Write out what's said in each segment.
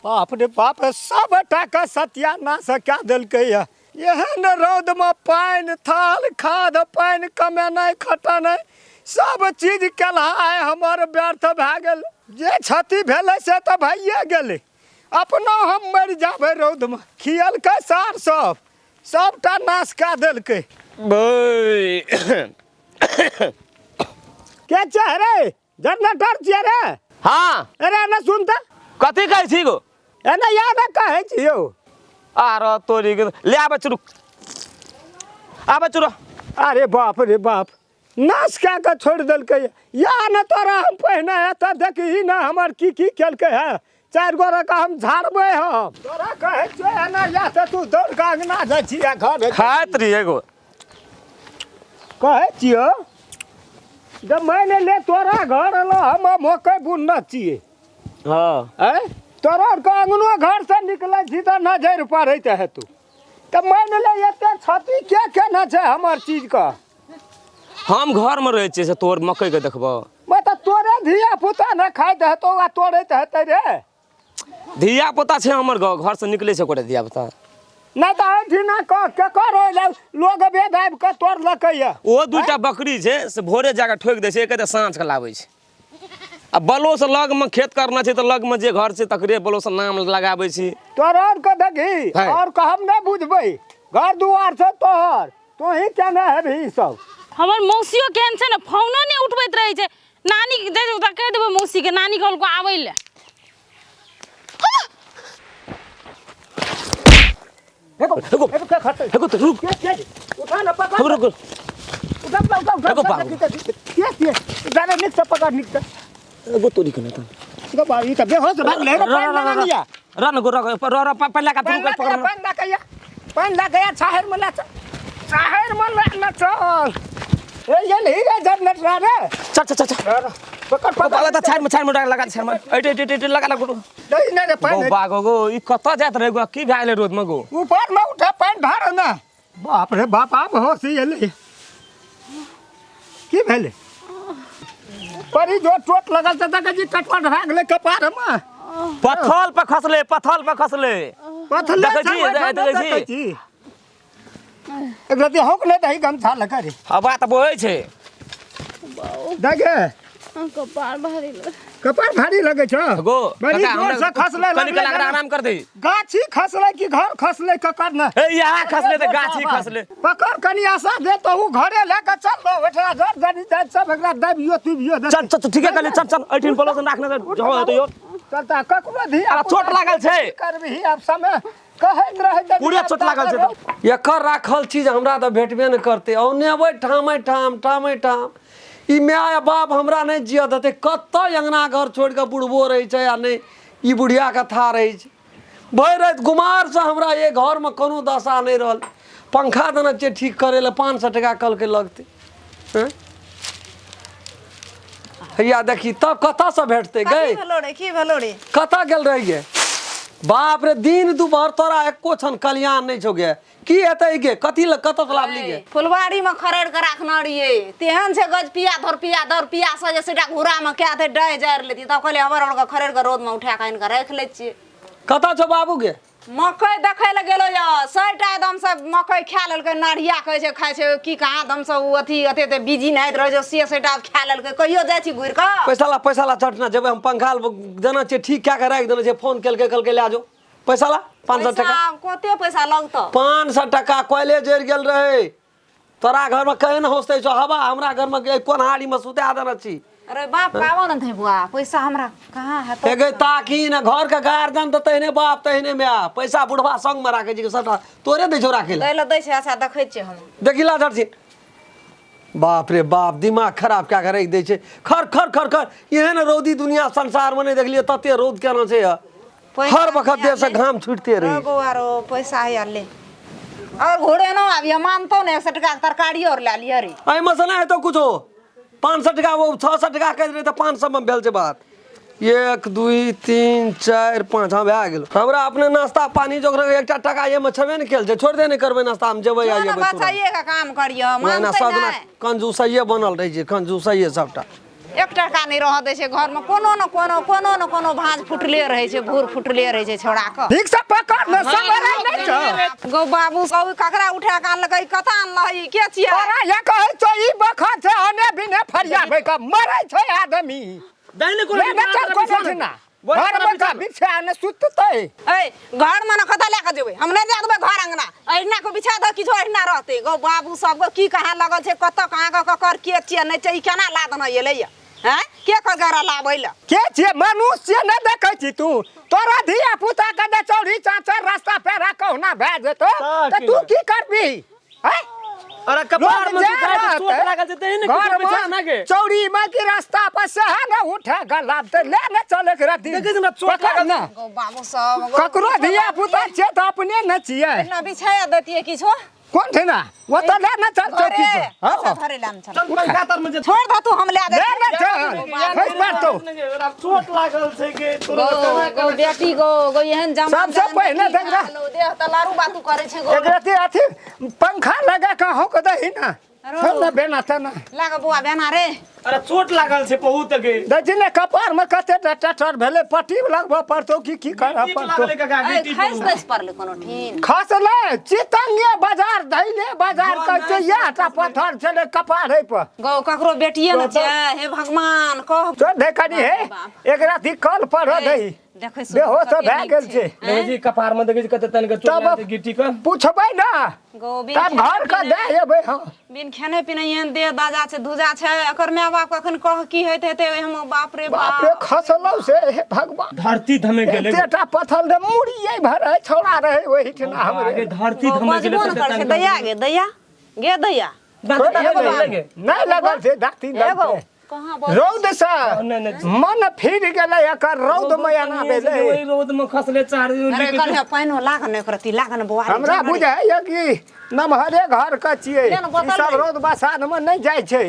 बाप रे बाप सब टाका सत्यानाश क्या दिलकै एहन रौद में पानि थाल खाद पानि कमेनाइ खटेनाइ सब चीज केलहाय हमर व्यर्थ भए गेल जे क्षति भेलै से तऽ भइए गेलै अपना हम मरि जाबै रौद में खियलकै सार सबटा नाश कए देलकै के छै रे जनरेटर छियै रे हाँ अरे ना सुन तऽ कथी कहै छी गो एने याद कहै छी यौ आरो तोरी के ले आबे चुरू अरे बाप रे बाप नाश कए कऽ छोड़ि देलकै या न तोरा हम पहिने एतऽ देखही न हमर की केलकै है 4 गोरा का हम झाड़बै हम तोरा कहै छै एना या तऽ तू दौड़ कऽ अंगना जाइ छियै घर खाइत रही एगो कहै छियौ जब मैंने ले तोरा घर अलो हम मकई बुनने छियै हाँ तोरा के अंगनो घर से निकलै छी तऽ नजर पड़ैत हेतौ तऽ मान ले एते क्षति के केना छै हमर चीज का हम घर में रहे छियै से तोर मकई के देखबो मैं तऽ तोरे धिया पुता न खाइत हेतौ आ तोड़ैत हेतै रे धिया पुता छै हमर घर से निकले छै कोरे धिया पुता नहीं तो अठिना केकर लोग वेद आबि कऽ तोड़लकै ओ दूटा बकरी छै से भोरे जाके ठोक दै छै एक साँझ के लाबै छै आ बलो से लग में खेत करना छै तऽ लग में जे घर छै तकरे बलो से नाम लगाबै छी तोर के देखी और के हम नहीं बुझबै घर दुआर छै तोहर तो ही केना हेबही ई सब हमर मौसियो केहन छै ने फोनो नहीं उठबैत रहै छै नानी दे दे कह देबै मौसी के नानी कहल को आबै ले हेगो के खटै हेगो तो रुक उठा न पकड़ रुक उठा के जाने निक से पकड़ निक से एगो तोरी कने त गो बाई त बेहोश भाग ले रे रन गो र पल्ला का तू पकड़ पानी ला गया छाहर में ला न चल ये ले रे जनरेटर रे चल पकड़ त छाड़ में लगा छाड़ में एटे लगा ला गो नहीं नहीं पानी गो बागो गो ई कत जात रे गो की भागले रोड में गो ऊपर में उठा पानी ढार ना बाप रे बाप आप होशी एले की भेले परी जो चोट लगल त जी कटवा भाग ले कपार में पथल पे खसले पथल देखै छी एक रति होक ले दही गमछा लगा रे हवा त बोहै छै देखे कपार भारी लगे छ गो बड़ी जोर से खसले कनी आराम कर दे गाछी खसले कि घर खसले ककर न ए यहाँ खसले त गाछी खसले पकड़ कनी आशा दे तो ऊ घरे लेके चल लो बेटा घर जनी जाय सब एकरा दबियो तुबियो चल ठीक है कले चल 18 प्लस राखने जो है तो यो चलता ककरो धी चोट लागल छै करबही अब समय कहैत रहे पूरे चोट लागल छै एकर राखल चीज हमरा त भेटबे न करते औने अबै ठाम ई माय बाप हमरा नहीं जिया देते कत अंगना घर छोड़ के बुढ़बो रहे छै आ नहीं ई बुढ़िया के था रहे छै भर रात गुमार से हमरा ये घर में कोनो दशा नहीं रहल पंखा देना चाहिए ठीक करे ले 500 टका कल के लगते हैं हैया देखी तब कत से भेटते गए की भेलो रे कत गेल रहिए बाप रे दिन दुपहर तोरा एको छन कल्याण नहीं छौ गे की हेतै गे कथी ल कत से लाभ ली गे फुलवाड़ी में खरेड़ के राखना रहिए तेहन से गज पिया धर पिया से जे सेटा घुरा में क्या थे डय जार लेती तब कहले हमर के खरेड़ के रोद में उठा के इनका रख ले छी कत छौ बाबू गे मकई देखै ल गेलो या सटा एकदम से मकई खा लेलकै नारिया कहै छै खाइ छै की कहाँ दम से अथी अते बिजी नहीं रह जो से सेटा खा लेलकै कहियो जाइ छी घुर के पैसा ला चटना जब हम पंखा देना छै ठीक क्या के राख देना छै फोन कल के ले जाओ पैसा ला 500 टका कते पैसा लगतो 500 टका कोयले जर गेल रहे तोरा घर में कहे न होस्ते छो हवा हमरा घर में कोन हाड़ी में सुता देना छी अरे बाप कावा न थे बुआ पैसा हमरा कहां है तो एगे ताकी न घर का गार्जियन त तहने बाप तहने माय पैसा बुढ़वा संग में राखे छी सटा तोरे दे छो राखे दै ल दै छै अच्छा देखै छी हम देखिला झट बाप रे बाप दिमाग खराब क्या करे दे छे खर एहन रौदी दुनिया संसार में नहीं देखलिए तते रौद केना छै हर वक्त दे से घाम छूटते रही गोवारो पैसा है ले और घोड़े न अभी मानतो ने 100 टका तरकारी और ले लिया रे आई मसला है तो कुछ 500 टका वो 600 टका कह रहे तो 500 में भेल छै बात 1 2 3 4 5 हां भए गेल हमरा अपने नाश्ता पानी जो एकटा टका ये में छबे न केल छै छोड़ दे नहीं करबे नाश्ता हम जेबै आ जेबै बचाइए का काम करियो मानते ना कंजूसइए बनल रही छै कंजूसइए सबटा एक टका नहीं रह दै छै घर में कोनो न कोनो भांज फुटले रहे छै भूर फुटले रहे छै छोड़ा के ठीक से पकड़ न सबरे नहीं छ गो बाबू कभी ककरा उठा के आनलकै कता आनलही के छियै तोरा ये कहै छ ई बखत से अने बिने फरियाबै का मरै छै आदमी दैने को ले चल को ना घर में का बिछा ने सुततै ए घर में न कता लेके जेबै हम नहीं जा देबै घर अंगना अहिना को बिछा द किछो अहिना रहते गो बाबू सब की कहाँ लगल छै कत कहाँ के ककर के छियै नहीं छै ई केना लाद न एलै हैं के कगरा लाबै ल के छियै मनुष्य न देखै छी तू तोरा धिया पुता के दे चौड़ी चाचा रास्ता पेरा कहना भए जेतो त तू की करबी हैं अरे कपार में दुखाई चोट लागल छै तैने को बिछा ना के चौड़ी में की रास्ता पर से है ना उठा गला त ले न चले के राती देखे हमरा चोट लागल ना गो बाबू सब ककरो धिया पुता छै त अपने न छियै ना बिछाया देतिए किछो कौन थे ना वो तो ले न चल चौकी अरे पर हां धरे लाम चल चल कातर में छोड़ द तू हम ले दे ले न चल फस मार तो चोट लागल छै के गो बेटी गो एहन जमा सबसे पहले देख रा देह त लारू बातू करे छै गो एक राती अथी पंखा लगा के हो के दही ना चल ना बेना त ना लाग बुआ बेना रे अरे चोट लागल छै बहुत के दजिने कपार में कते टटर भेले पट्टी लगबो पड़तो की कर पड़तो खैस दस परले कोनो ठीन खसले चितंगे बाजार धैले बाजार कहते याटा पत्थर छले कपारे पर गो ककरो बेटिए न छै हे भगवान कह तो देखनी है एक राती कल पर दही देखै बेहोश भए गेल छै जी कपार में देखे कते तन के चोट लागल गिट्टी के पूछबै ना गो तब घर का दे एबै हम बिन खेने पिने एहन देह दाजा छै धुजा छै एकर माय बाप कखन कह की होइत हेतै हम बाप रे बाप रे खसलौ से हे भगवान धरती धमे गेले एतेटा पत्थर रे मुड़िए भरे छोड़ा रहे ओही ठना हमरे आगे धरती धमे गेले बजबो न कर छै दैया गे दैया नहीं लगल छै दाती लगते कहां रौद से मन फिर गेलै एकर रौद में आना भेलै ओई रोद में खसले चार अरे कल पाइनो लागन एकरती लागन बुआ हमरा बुझाइए कि नमहरे घर का छियै ई सब रौद बसात में नहीं जाइ छै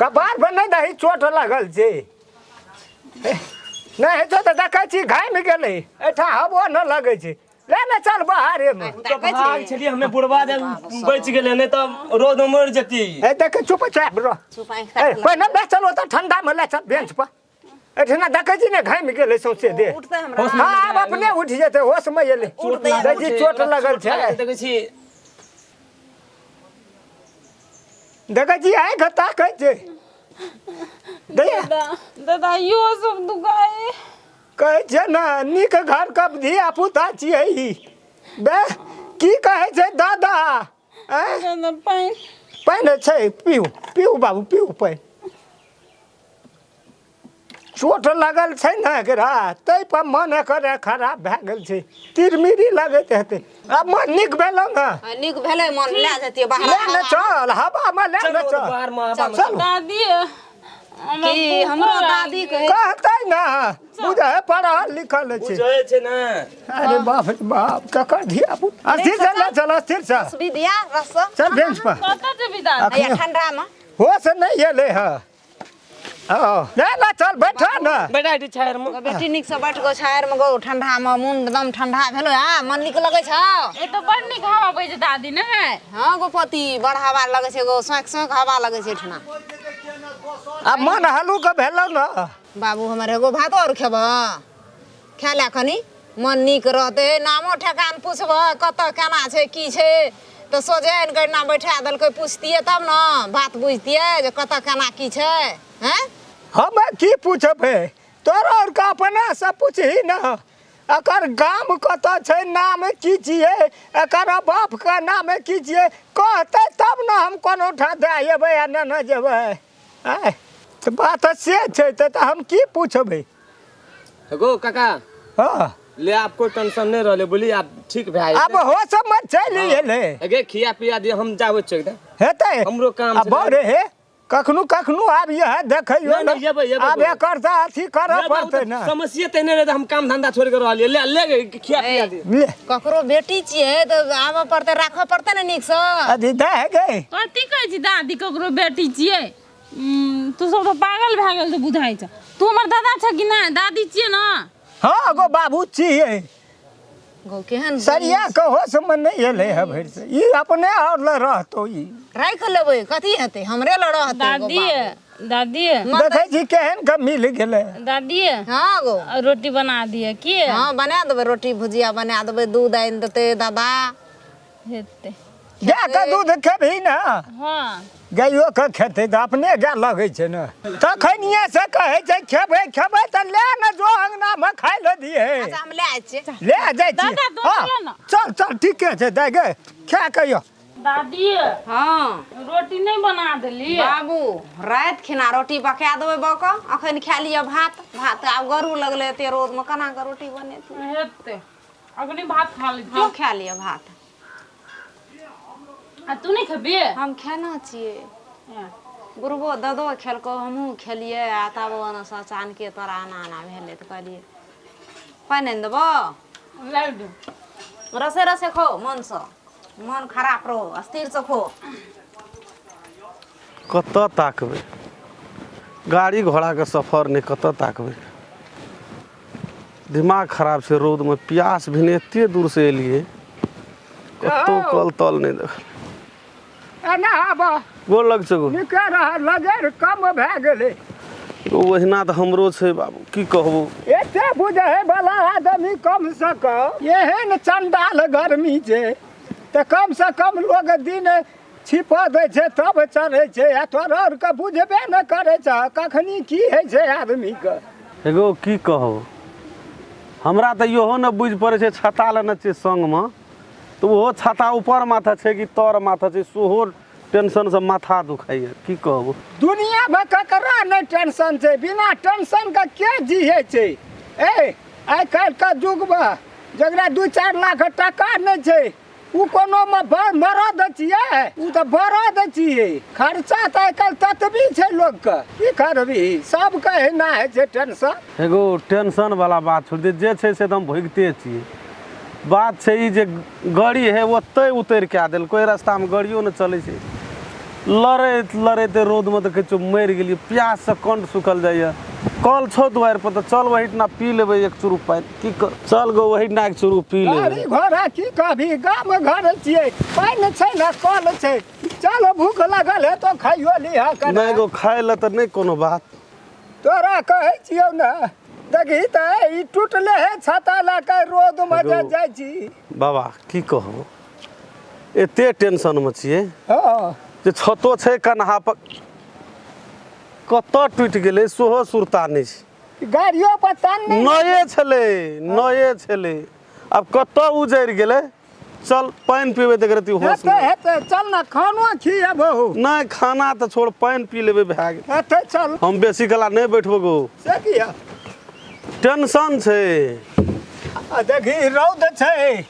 कपार पर नहीं दही चोट लगल छै नहीं हेतौ तऽ देखै छी घामि गेलै एठा हबो न लगै छै ले न चल बाहरे में तो भाग छलिए हमें बुढ़वा दे बच गेले नहीं तो रोद में मर जती ए देख चुपचाप रह चुपाई ए पहिने ले चलो त ठंडा में ले चल बेंच पर एठना देखै छी ने घामि गेलै सौंसे दे उठते हमरा हां अब अपने उठ जेतै होश में एलै देखी चोट लगल छै देखै छी देखै छी आइ घटा कहै छै दादा यो सब दुखाए कहै छै ना नीक घर का धिया पुता छियै ई बे की कहै छै दादा दादा पाइन पानि छै पीऊ बाबू पीऊ पानि चोट लगल छै ने एकरा तै पर मन एकर खराब भए गेल छै तिरमिरी लगैत हेतै अब मन नीक भेलौ ना नीक भेलै मन ले जतिए बाहर ले न चल हवा में ले न चल बाहर में हवा में चल दादी की हमरो दादी कहे कहतै ना बुझे पढ़ल लिखल छै बुझै छै ना अरे बाप रे बाप ककर धिया पुता अस्थिर से ले चल अस्थिर से विद्या रस चल बेंच पर कत जेबी दादी या ठंडा में होश नहीं एले है ले ना चल बैठा ना बेटा इटी छायर में बेटी निक से बैठ गो छायर में गो ठंडा में मुंड एकदम ठंडा भेलो हां मन निक लगै छ ए तो बड़ निक हवा बहै छै दादी ने हां गो पति बड़ हवा लगै छै गो सोख हवा लगै छै ठना अब मन हल्लुक भेलौ ना बाबू हमर एगो भात और खेब खाला कनी मन नीक रहते नामो ठेकान पूछब कत केना छै की छै तो सोझे गड़ना बैठा देलकै पूछतिए तब ना बात बुझतिए जे कत केना की छै हैं हम की पूछबे तोरा और का अपना से पूछही ना एकर गाम कत छै नाम की छियै एकर बाप का नाम की छियै कहतै तब ना हम कोनो ठा दे एबै आ न जेबै आय तो बात से छै त हम की पूछबै गो काका हां ले आपको टेंशन नहीं रहले बोली आप ठीक भए अब हो समझ चली एले अगे खिया पिया दिए हम जाबै चक दे हेतै हमरो काम अब रे हे कखनो आब यह देखियो ना अब एकर त अथी करऽ पड़तै ना समस्या तने रहे हम काम धंधा छोड़ के रहलिए ले ले खिया पिया दे ले ककरो बेटी छियै तो आबऽ पड़तै राखऽ पड़तै ने नीक से अथी दे गए कथी कहै छी दादी ककरो बेटी छियै तू सब तो पागल भए गेल तो बुझाइ छ तू हमर दादा छ कि नहीं दादी छियै ना हाँ गो बाबू छियै गो केहन सरिया कहो से मन नहीं एले है भर से ई अपने और ल रहतो ई राख लेबै कथी हेतै हमरे ल रहतै दादी दादी देखै छी केहन के मिल गेलै। दादी हाँ गो रोटी बना दिए की हाँ बना देबै रोटी भुजिया बना देबै दूध आनि देतै दादा हेतै गाय के दूध खेबही ने हाँ गाइयो के खेतै तऽ अपने गाय लगै छै ने तखनिए से कहै छै खेबै खेबै तऽ ले ने जो अंगना में खाइ ले दिए अच्छा हम ले आइ छियै ले जाइ छी दादा, तो हाँ, ले ना। चल चल ठीके छै दाइ गे खा के यो दादी हाँ रोटी नहीं बना देली बाबू राति खिना रोटी पका देबै बौका अखन खा लिअ भात भात आब गरू लगलै एते रोद में केना के रोटी बनेतै हेतै अखनी भात खा ली हाँ खा लिअ भात आ तू नहीं खेबी हम खाना छियै बुढ़बो ददो खेलको हमहूँ खेलियै आ तब अचान के तोरा आना भेलै तऽ कहलियै पानि आनि देबो ला दू रसे रसे खो मनसँ मन खराब रहो अस्थिर से खो कतऽ ताकबै गाड़ी घोड़ाके सफर नहि कतऽ ताकबै दिमाग खराब छै रौदमे प्यास भी नहि एते दूर से एलियै कतौ कल तल नहि देखल एना आब गोर लग छै गो निकल रहा लगेर कम भए गेलै ओहिना तऽ हमरो छै बाबू की कहबो एते बुझे वाला आदमी कम से कम एहन चंडाल गर्मी छै तऽ कम से कम लोग दिन छिपा दै छै तब चढ़ै छै आ तोरा आरके बुझबे न करै छ कखनी की होइ छै आदमीके एगो की कहब हमरा तऽ इहो ने बुझि पड़ै छै छाता लेने छियै संगमे तऽ ओहो छाता ऊपर माथा छै कि तर माथा छै सेहो टेंशनसँ माथा दुखाइए की कहब दुनिया में ककरा नहीं टेंशन छै बिना टेंशन के के जिये छै ए आइ काल्हि के युग में जकरा 2-4 लाख टका नहीं छै उ कोनो में मरद छियै उ तऽ बरद छियै खर्चा तऽ आइ काल्हि ततबी छै लोग के की करबी सबके एना होइ छै टेंशन एगो टेंशन वाला बात छोड़ दे जे छै से तऽ हम भुगिते छियै बात छै ई जे गाड़ी है ओतै उतरि कए देल कोई रास्तामे गाड़ियो नहि चलै छै लड़ैत लड़ैत रौदमे तऽ कहै छै मरि गेलियै प्याससँ कंठ सुखल जाइए कल छौ दुआरि पर तऽ चल वहीठिना पी लेबै एक चुरू पानि की कर चल गो वहीठिना एक चुरू पी लेबै गाड़ी घोड़ा की कहबी गाम घर छियै पानि छै ने कल छै चलो भूख लगल है तो खाइयो लिहा नहि गो खाय लए तऽ नहि कोनो बात तोरा कहै छियौ ने देखी तऽ ई टूटले है छाता लए के रोद में जे जाइ छी बाबा की कहब एते टेंशनमे छियै हाँ जे छतो छै कन्हा पर कतऽ टूटि गेलै सेहो सुरता नहि छै गाड़ियों पर तान नहीं नये छलै आब कतऽ उजड़ि गेलै चल पानि पीबै तऽ रहती होश हेतै हेतै चल ना खानो खिएबहु नहीं खाना तऽ छोड़ पानि पी लेबै भए गेल हेतै चल हम बेसी कला नहीं बैठबो गो से किया टेंशन छै आ देखी रौद छै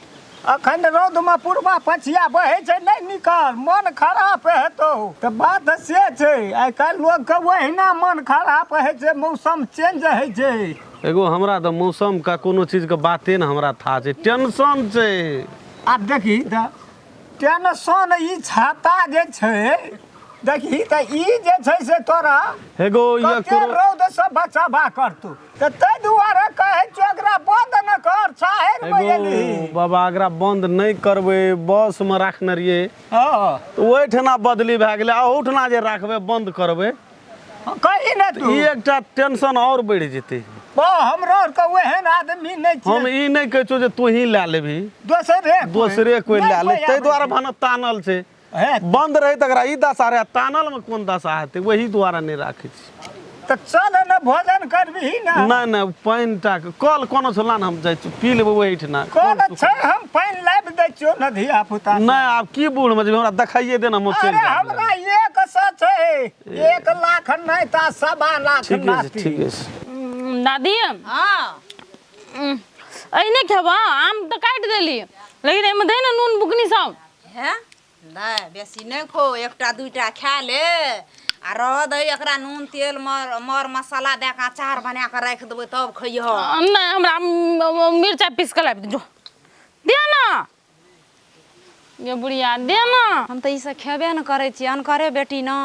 अखन रौद में पूर्वा पछिया बहे छै नहीं निकल मन खराब हेतौ तऽ बात से छै आइ काल्हि लोग के ओहिना मन खराब होइ छै मौसम चेंज होइ छै एगो हमरा तऽ मौसम का कोनो चीज के बाते ने हमरा था छै टेंशन छै आब देखी तऽ टेंशन ई छाता जे छै देखी तऽ ई जे छै से तोरा एगो कते रौद से बचाबा करतौ तऽ ताहि दुआरे कहै छियौ एकरा बंद न कर छाहरि में एगो एलही बाबा एकरा बंद नहीं करबै बस में राखने रहियै हाँ तऽ ओहिठिना बदली भए गेलै ओहिठिना जे राखबै बंद करबै कही ने तू ई एकटा टेंशन और बढ़ि जेतै हमरा आरके ओहन आदमी नहीं छै हम ई नहीं कहै छौ जे तू ही लए लेबही दोसरे कोई लए ले ताहि दुआरे भान तानल छै बंद रही तऽ ई दशा रहे तानल में कोन दशा हेतै वही दुआरे नहीं राखै छी तऽ चल ने भोजन करबही ना नहीं पानि टा कल कोनो छला ने हम जाइ छी पी लेबै ओहिठिना कोन छै हम पानि लाबि दै छियौ न धिया पुता नहीं आब की बूढ़ में जेबै हमरा देखाइए दे ना हम चलि अरे जाएब हमरा एक सा छै 1 लाख नहीं ता 1.25 लाख ठीक है नाती ठीक है दादी हाँ अहिने खेबा आम तऽ काटि देली लेकिन एहिमे दे ने नून बुकनी सब है नहीं बेसी नहीं खो एकटा दूटा खा ले आ रह दही एकरा नून तेल मर मसाला दे के अचार बना के राख देबै तब खइह नहीं हमरा मिर्चा पीस के लाबि जो दे ना ये बुढ़िया दे ना हम तऽ ई सब खेबे न करै छी अनकरे बेटी न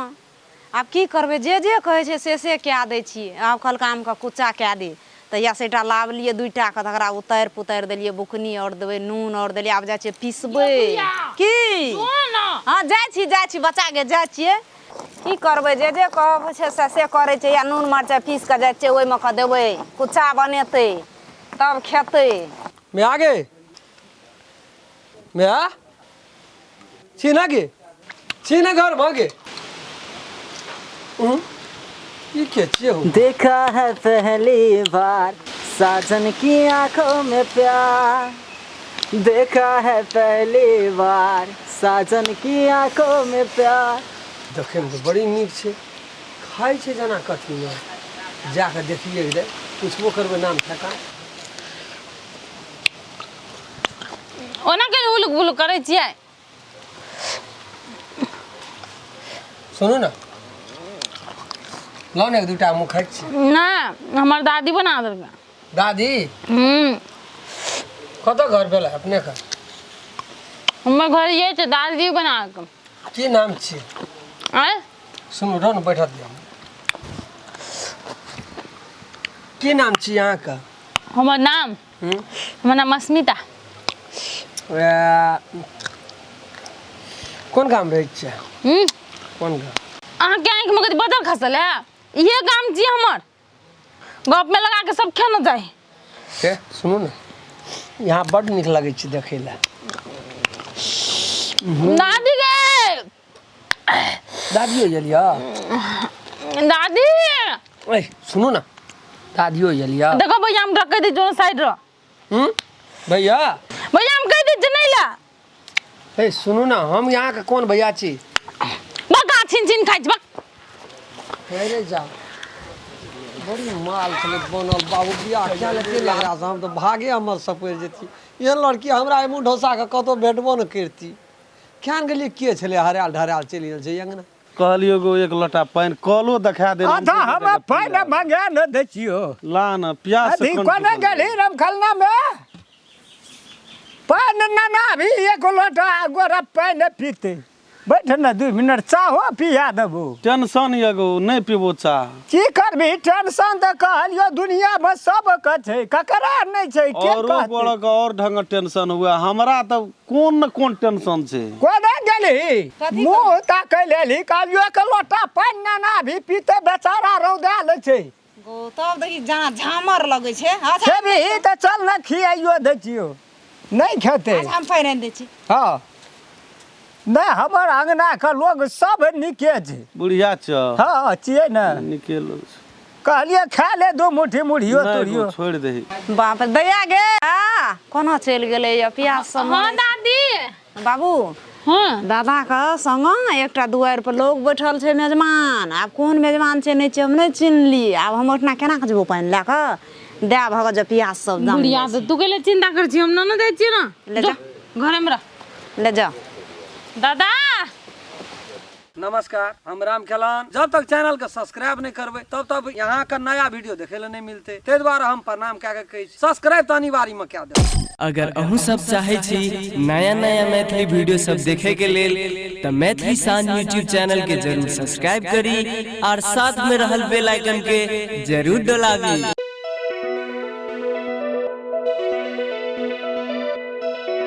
आब की करबै जे कहै छै से कए दै छियै आब कहलका आमके कुच्चा कए दे तऽ या सेटा लावलियै 2टा के तकरा उतारि पुतारि देलियै बुकनी और देबै नून और देलियै आब जाइ छियै पीसबै की हाँ जाइ छी बच्चा के जाइ छियै की करबै जे कहब छै से करै छै या नून मरचाइ पीस कऽ जाइ छै ओहिमे कऽ देबै कुच्चा बनेतै तब खेतै मैं आगे मैं आ छीना गे छीना घर भागे ये क्या चाहिए हो देखा है पहली बार साजन की आंखों में प्यार, देखा है पहली बार साजन की आंखों में प्यार। देखे में तो बड़ी नीक छे खाई छे जना कथी में जाकर देखिए रे पूछबो करबे नाम ठेका ओना के हुलुक बुलुक करै छियै सुनो ना लाओ ने दूटा मुँह खाई छी ना हमर दादी बना देलकै दादी कत घर भेला अपने का हमर घर ये छै दादी बना देलकै की नाम छी आय सुनो रहो ना बैठा दिया की नाम छी यहाँ का हमर नाम अस्मिता कौन काम रहे छे कौन काम अहाँ के आँखि में कथी बदल खसल है ये काम छी हमर गप में लगा के सब खेना जाए के सुनो ना यहाँ बड़ निक लगे छे देखे ला दादी गे दादी हो जलिया दादी ए सुनो ना दादी हो जलिया देखो भैया हम रख दी जो साइड रो भैया भैया हम कह दी जनैला ए सुनो ना हम यहाँ का कौन भैया छी बका छिन छिन खाइ बक अरे जा बड़ी माल छले बनल बाबू बियाह क्या लेते लग रहा हम तो भागे हमर सपेर जेती ये लड़की हमरा मुंह ढोसा के कतो भेटबो न करती ख्यान गेलिए के छले हराल ढराल चलि गेल छै अंगना कहलियो गो एक लोटा पानी कलो देखा दे आधा हम पानी मंगा न दै छियो ला न प्यास से अभी कोने गली रम खलना में पानी न ना भी एक लोटा गोरा पानी पीते बैठ न 2 मिनट चाहो पिया देबो टेंशन एगो नहीं पीबो चाह की करबी टेंशन त कहलियो दुनिया में सब के छै ककरा नहीं छै के और बड़ा का और ढंग टेंशन हुआ हमरा त कौन न कौन टेंशन छै कोने गली मुंह ताकै लेली कहलियो एक लोटा पानी न ना भी पीते बेचारा रौदाल छै गो तब देखी जना झामर लगै छै खेबी त चल न खियाइयो दै छियो नहीं खेते हम पहिर दै छी हाँ नहीं हमर अंगना के लोग सब निके छै बुढ़िया छ हाँ छियै न निकेलो कहलिए खा ले 2 मुट्ठी मुढ़ियो नहीं तोड़ियो वो छोड़ दे बाप दैया गे कोना चलि गेलै या प्यास सब हाँ दादी बाबू हाँ दादा का संग एकटा दुआर पर लोग बैठल छै मेजबान आब कोन मेजबान छै नहीं छै हम नहीं चिन्हली आब हम ओठना केना के जेबो पानी लए के दे भग जे प्यास सब दाम बुढ़िया तो तू के चिंता कर छी हम न दै छी ना ले जा घरे में रह ले जा दादा नमस्कार हम राम खेलान जब तक चैनल के सब्सक्राइब नहीं करबे तब तक यहाँ का नया वीडियो देखे ला नहीं मिलते ते द्वारा हम प्रणाम क्या कहे सब्सक्राइब तो अनिवार्य में क्या दे अगर अहू सब चाहे छी नया नया मैथिली वीडियो सब देखे के लेल त मैथिली साँझ यूट्यूब चैनल के जरूर सब्सक्राइब करी और साथ में रहल बेल आइकन के जरूर दबावी।